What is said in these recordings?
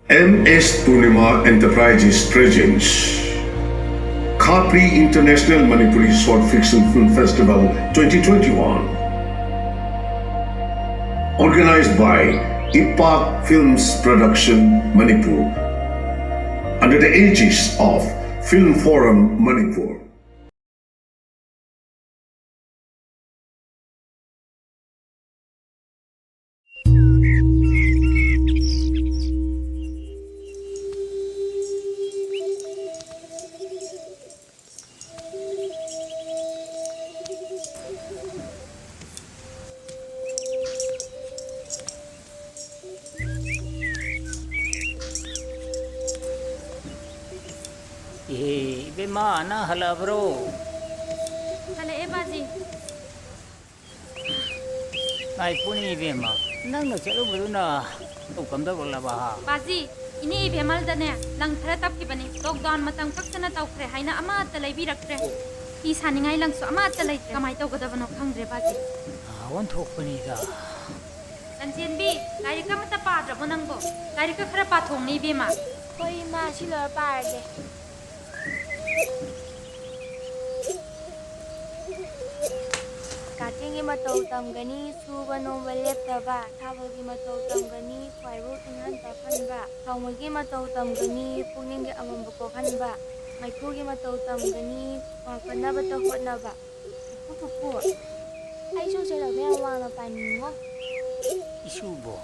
MS Purnima Enterprises presents Khapri International Manipuri Short Fiction Film Festival 2021. Organized by IPAK Films Production Manipur under the Aegis of Film Forum Manipur. Bema na hala bro. Hala baji. Ai puni bema. Nang na chalo bro na. To kam da bola ba. Baji, ini bemal dane. Lang thara tap ki bani. Lockdown matam kaksana taw khre haina ama ta laibi rakre. Ki saningai lang so ama ta lai kamai taw gada bano khangre baji. Wan thok pani da. Lanjen bi, gari ka mata pa dra bonang bo. Gari ka khara pa thong ni bema. Koi ma silo pa de. Katingi matau tamgani suba nomba leptaba thabagi matau tamgani khwairu inhan taphanba thawmagi matau tamgani pungningi amamba kokhanba maithugi matau tamgani wakanaba ta hotnaba pupu ai so sela me wang na paningo Isubo.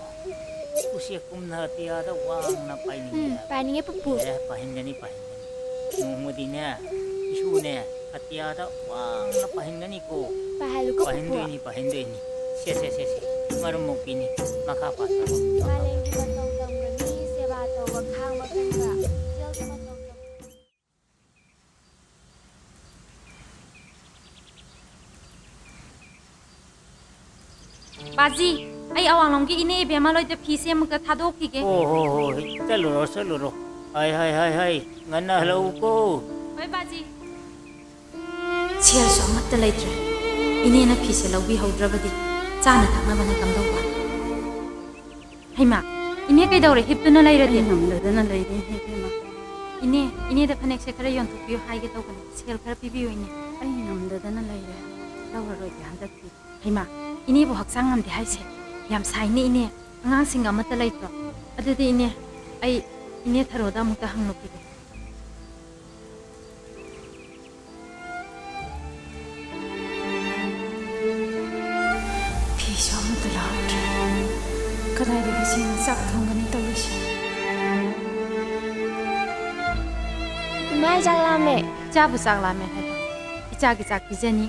Uchekkumna tia da wang na PainingE. PainingE pupu Pahingani. Mumudina. Isu ne. Atia da wang na pahingani ko. pahalu ko pupu Pahindoini. Se. Marum mukini. Makapa. malengi matau tamgani seba taw wakhang makanba sel matau tam Baji, ai awang long ki ini bemal oi te phise amka thadok ki ge. Oh. Chalo. Hai. Ngana hello ko. Oi baji. Chiar so mat laitre. Ini na phise lawbi haudrabadi. Chana thakna bana kam dawba. Haima, ini kai dawre hiptuna lairadi namdana laire hema. Ini da phanek se khara yon thupiyo haige tawkan. Sel khara pibiyo ini. Ai namdana laire. Dawra roi handak ki. Haima, ini bo haksang amde haise. Yam saini ini angang singa mata laitro. Adudi ini ai ini tharoda muta hangnoki. Kadai sing sak thongani tawisi. mai janglame Cha bu sak lame hai. Icha ki sak bijani.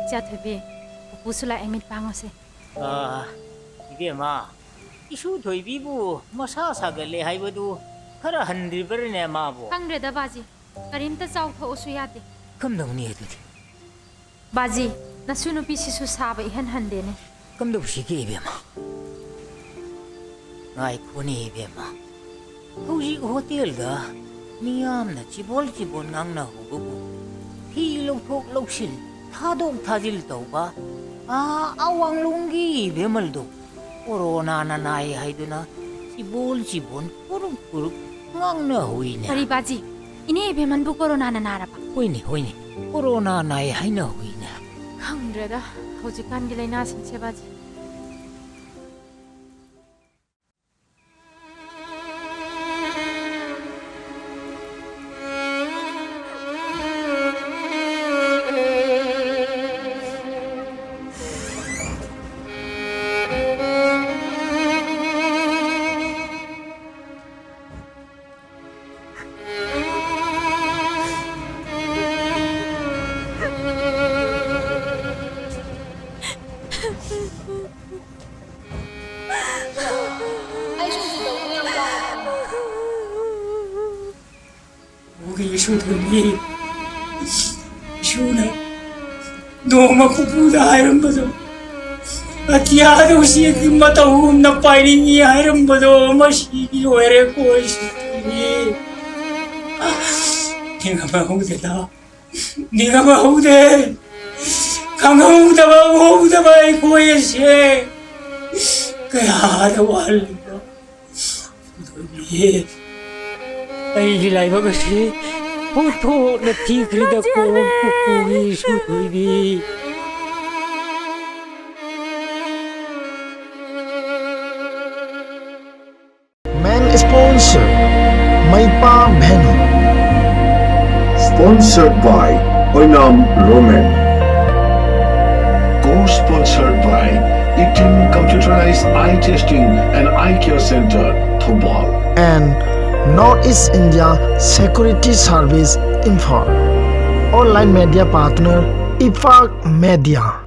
Cha thebe pusula emit pangose. Ibema. Isu thoibibu masa sagale haibadu khara handribarne mabo. Kangre da baji. Karimta chaw tho usu yate. Kamdawni adudi. Baji, nasunu pi sisu saba ihan handene. Kamdaw shige ibema. Ngai khoni ibema. Hauji hotel da miyamna chibol nangna hububu. Hi lokthok loksil thadok thajil tawba. Awang lungi ibemaldo. Corona na nai haiduna sibol puruk ngangna huine. Hari baji, ini beman bu corona na narapa. Hoine. Corona nai haina huine. Kangre da, hojikan gilaina singse baji. Shudhani Shuna Doma Kupuda Hirambado Atiado Shiki Matahum na PainingE Hirambado Mashi Were Koshi Khangahudaba aikoy ase kaya wal ko ay laibag kasi puto na tigrid ako kukuwi sutubi. Man sponsor Maipa Bhenu. Sponsored by Oinam Roman. Co-sponsored by ITIM Computerized Eye Testing and Eye Care Center, Thobal. And Northeast India Security Service Imphal. Online media partner IPAK Media.